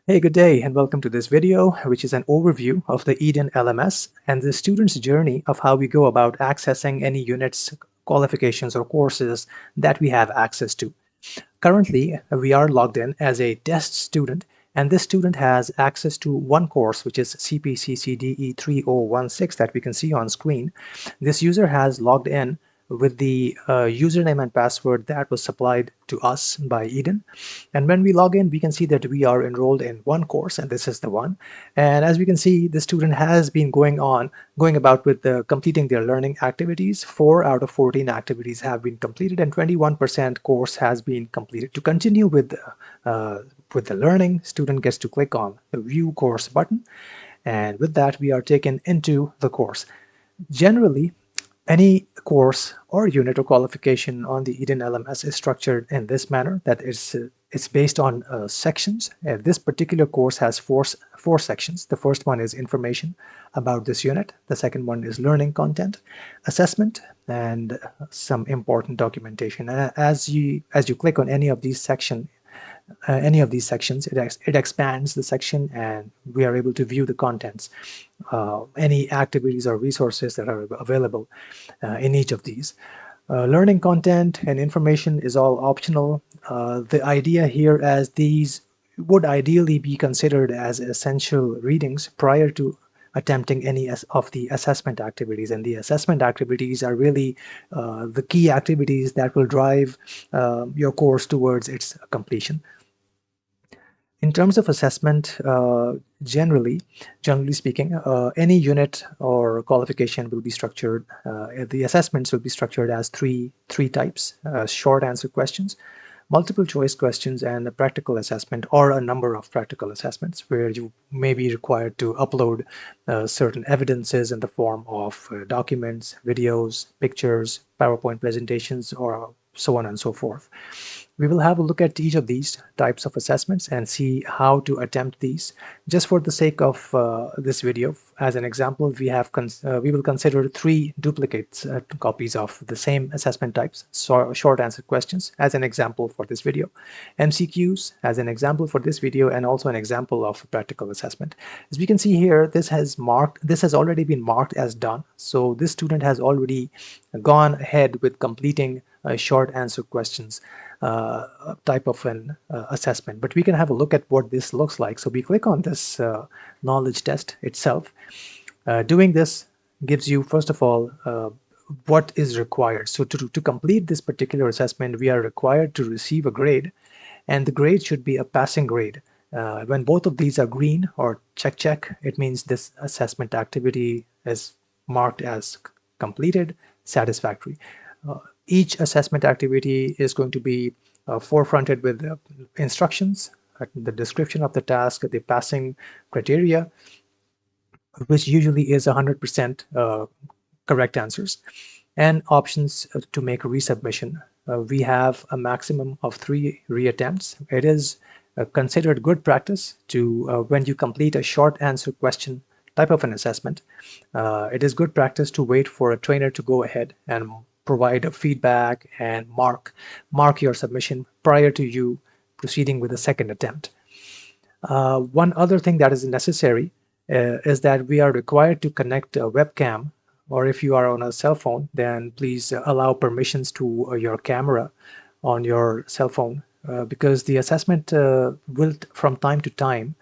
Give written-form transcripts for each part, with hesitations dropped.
Hey, good day, and welcome to this video, which is an overview of the Eden LMS and the student's journey of how we go about accessing any units, qualifications, or courses that we have access to. Currently, we are logged in as a test student, and this student has access to one course, which is CPCCDE 3016 that we can see on screen. This user has logged in with the username and password that was supplied to us by Eden. And when we log in, we can see that we are enrolled in one course, and this is the one. And as we can see, the student has been going about with completing their learning activities. 4 out of 14 activities have been completed, and 21% course has been completed. To continue with the learning, student gets to click on the View Course button, and with that, we are taken into the course. Generally, any course or unit or qualification on the Eden LMS is structured in this manner, that it's based on sections. This particular course has four sections. The first one is information about this unit. The second one is learning content, assessment, and some important documentation. And as you click on any of these sections, it expands the section, and we are able to view the contents, any activities or resources that are available in each of these. Learning content and information is all optional. The idea here, as these would ideally be considered as essential readings prior to attempting any of the assessment activities. And the assessment activities are really the key activities that will drive your course towards its completion. In terms of assessment, generally speaking, any unit or qualification will be structured. The assessments will be structured as three types: short answer questions, multiple choice questions, and a practical assessment, or a number of practical assessments where you may be required to upload certain evidences in the form of documents, videos, pictures, PowerPoint presentations, or so on and so forth. We will have a look at each of these types of assessments and see how to attempt these. Just for the sake of this video, as an example, we will consider three duplicates, copies of the same assessment types, so short answer questions as an example for this video, MCQs as an example for this video, and also an example of practical assessment. As we can see here, this has already been marked as done. So this student has already gone ahead with completing short answer questions type of an assessment. But we can have a look at what this looks like. So we click on this knowledge test itself. Doing this gives you, first of all, what is required. So to complete this particular assessment, we are required to receive a grade, and the grade should be a passing grade. When both of these are green or check, it means this assessment activity is marked as completed, satisfactory. Each assessment activity is going to be forefronted with instructions, the description of the task, the passing criteria, which usually is 100% correct answers, and options to make a resubmission. We have a maximum of 3 reattempts. It is considered good practice to, when you complete a short answer question type of an assessment, it is good practice to wait for a trainer to go ahead and provide a feedback and mark your submission prior to you proceeding with a second attempt. One other thing that is necessary is that we are required to connect a webcam, or if you are on a cell phone, then please allow permissions to your camera on your cell phone, because the assessment will from time to time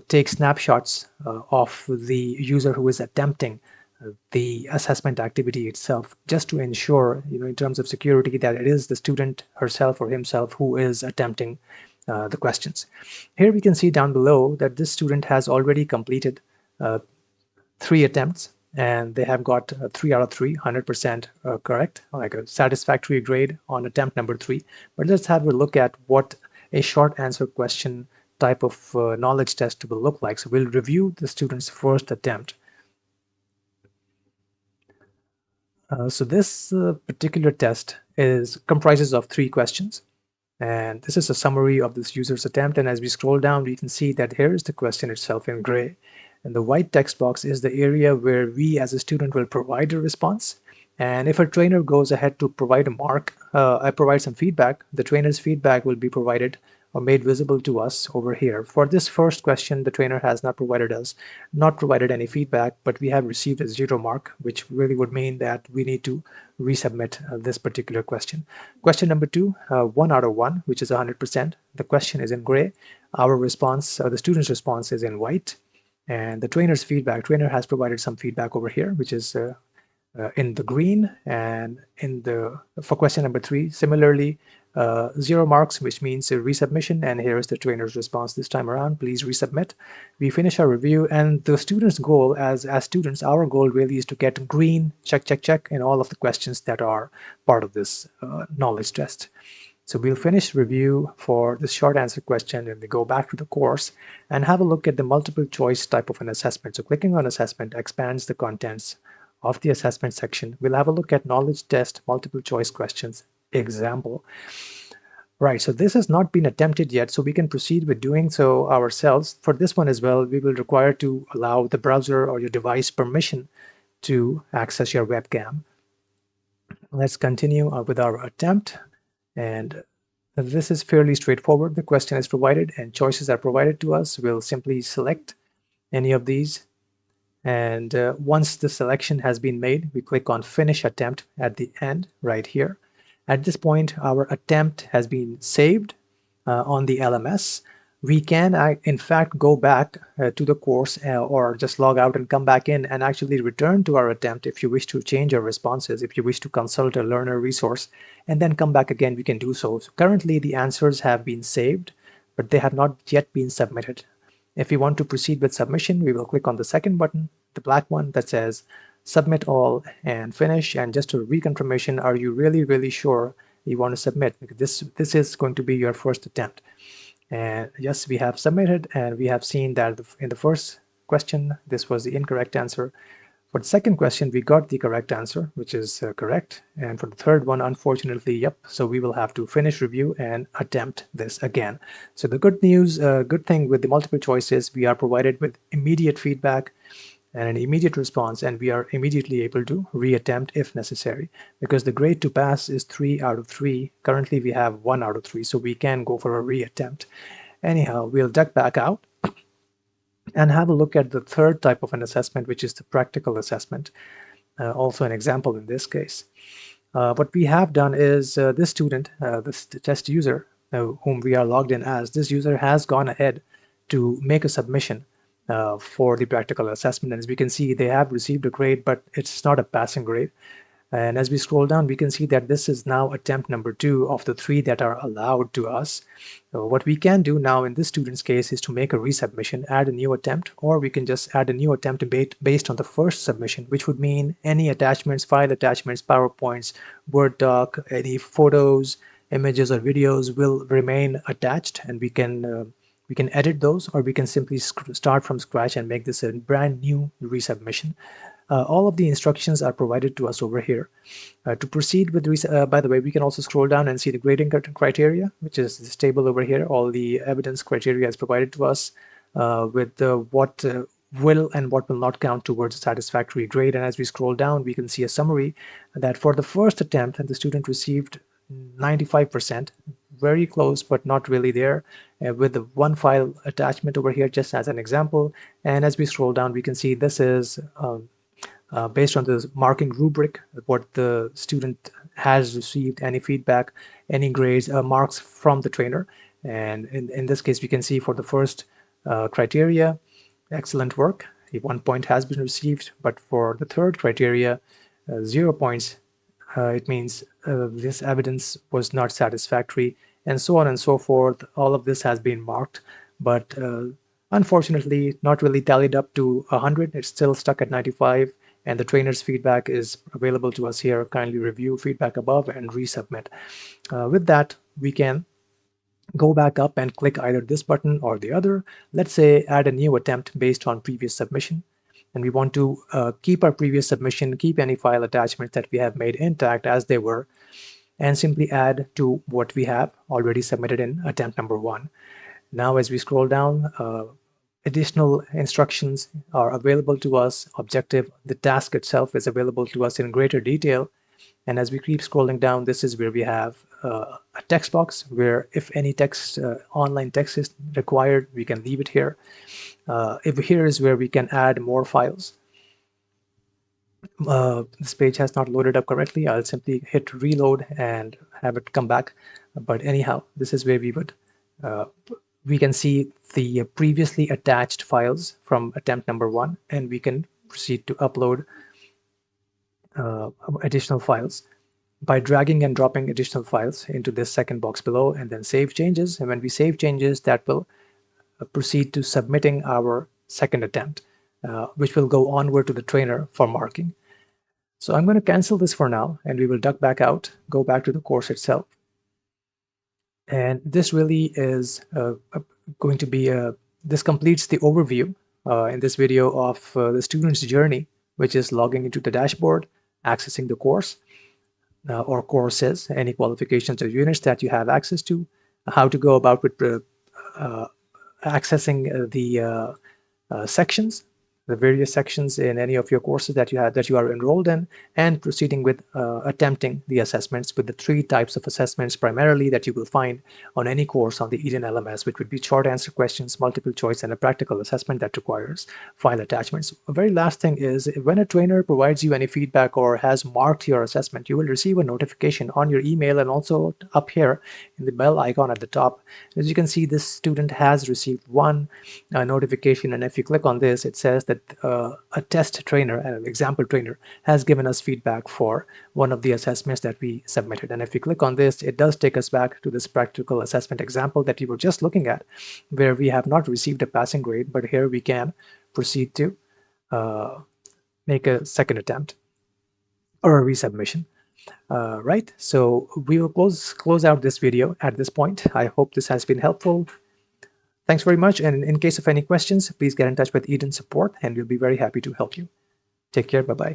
take snapshots of the user who is attempting the assessment activity itself, just to ensure, in terms of security, that it is the student herself or himself who is attempting the questions. Here we can see down below that this student has already completed 3 attempts, and they have got 3 out of 3, 100% correct, like a satisfactory grade on attempt number 3. But let's have a look at what a short answer question type of knowledge test will look like. So we'll review the student's first attempt. So this particular test comprises of 3 questions, and this is a summary of this user's attempt. And as we scroll down, we can see that here is the question itself in gray, and the white text box is the area where we as a student will provide a response. And if a trainer goes ahead to provide a mark, I provide some feedback, the trainer's feedback will be provided or made visible to us over here. For this first question, the trainer has not provided any feedback, but we have received a 0 mark, which really would mean that we need to resubmit this particular question. Question number 2, 1 out of 1, which is 100%. The question is in gray. Our response, the student's response, is in white. And the trainer has provided some feedback over here, which is in the green. And for question number 3, similarly, 0 marks, which means a resubmission. And here is the trainer's response this time around: please resubmit. We finish our review, and the student's goal, as students, our goal really is to get green, check, check, check, in all of the questions that are part of this knowledge test. So we'll finish review for this short answer question, and we go back to the course and have a look at the multiple choice type of an assessment. So clicking on assessment expands the contents of the assessment section. We'll have a look at knowledge test multiple choice questions example. Right, so this has not been attempted yet, so we can proceed with doing so ourselves. For this one as well, we will require to allow the browser or your device permission to access your webcam. Let's continue with our attempt. And this is fairly straightforward. The question is provided and choices are provided to us. We'll simply select any of these. And once the selection has been made, we click on Finish Attempt at the end right here. At this point, our attempt has been saved on the LMS. We can, in fact, go back to the course or just log out and come back in and actually return to our attempt if you wish to change your responses, if you wish to consult a learner resource, and then come back again, we can do so. So currently, the answers have been saved, but they have not yet been submitted. If we want to proceed with submission, we will click on the second button, the black one that says Submit All, and finish. And just a reconfirmation, are you really sure you want to submit? Because this is going to be your first attempt. And yes, we have submitted, and we have seen that in the first question, this was the incorrect answer. For the second question, we got the correct answer, which is correct. And for the third one, unfortunately, yep. So we will have to finish review and attempt this again. So the good news, good thing with the multiple choices, we are provided with immediate feedback and an immediate response, and we are immediately able to reattempt if necessary. Because the grade to pass is 3 out of 3. Currently, we have 1 out of 3, so we can go for a reattempt. Anyhow, we'll duck back out and have a look at the third type of an assessment, which is the practical assessment, also an example in this case. What we have done is this student, this test user, whom we are logged in as, this user has gone ahead to make a submission for the practical assessment. And as we can see, they have received a grade, but it's not a passing grade. And as we scroll down, we can see that this is now attempt number 2 of the 3 that are allowed to us. So what we can do now in this student's case is to make a resubmission, add a new attempt, or we can just add a new attempt based on the first submission, which would mean any attachments, file attachments, PowerPoints, Word doc, any photos, images, or videos will remain attached, and we can edit those, or we can simply start from scratch and make this a brand new resubmission. All of the instructions are provided to us over here. To proceed with by the way, we can also scroll down and see the grading criteria, which is this table over here. All the evidence criteria is provided to us with what will and what will not count towards a satisfactory grade. And as we scroll down, we can see a summary that for the first attempt, the student received 95%, very close, but not really there, with the one file attachment over here, just as an example. And as we scroll down, we can see this is based on the marking rubric, what the student has received, any feedback, any grades, marks from the trainer. And in this case, we can see for the first criteria, excellent work, 1 point has been received. But for the third criteria, 0 points. It means this evidence was not satisfactory, and so on and so forth. All of this has been marked, but unfortunately not really tallied up to 100. It's still stuck at 95, and the trainer's feedback is available to us here. Kindly review feedback above and resubmit. With that, we can go back up and click either this button or the other. Let's say add a new attempt based on previous submission. And we want to keep our previous submission, keep any file attachments that we have made intact as they were, and simply add to what we have already submitted in attempt number 1. Now, as we scroll down, additional instructions are available to us. Objective, the task itself is available to us in greater detail. And as we keep scrolling down, this is where we have a text box where if any text, online text is required, we can leave it here. If here is where we can add more files. This page has not loaded up correctly. I'll simply hit reload and have it come back. But anyhow, this is where uh, we can see the previously attached files from attempt number 1, and we can proceed to upload uh, additional files by dragging and dropping additional files into this second box below, and then save changes. And when we save changes, that will proceed to submitting our second attempt, which will go onward to the trainer for marking. So I'm going to cancel this for now, and we will duck back out, go back to the course itself. And this really is going to be, this completes the overview in this video of the student's journey, which is logging into the dashboard, accessing the course or courses, any qualifications or units that you have access to, how to go about with accessing the sections, the various sections in any of your courses that you are enrolled in, and proceeding with attempting the assessments with the 3 types of assessments primarily that you will find on any course on the Eden LMS, which would be short answer questions, multiple choice, and a practical assessment that requires file attachments. A very last thing is, when a trainer provides you any feedback or has marked your assessment, you will receive a notification on your email and also up here in the bell icon at the top. As you can see, this student has received one notification, and if you click on this, it says that a test trainer, an example trainer, has given us feedback for one of the assessments that we submitted. And if you click on this, it does take us back to this practical assessment example that you were just looking at, where we have not received a passing grade, but here we can proceed to make a second attempt or a resubmission. Right, so we will close out this video at this point. I hope this has been helpful. Thanks very much, and in case of any questions, please get in touch with Eden Support, and we'll be very happy to help you. Take care, bye-bye.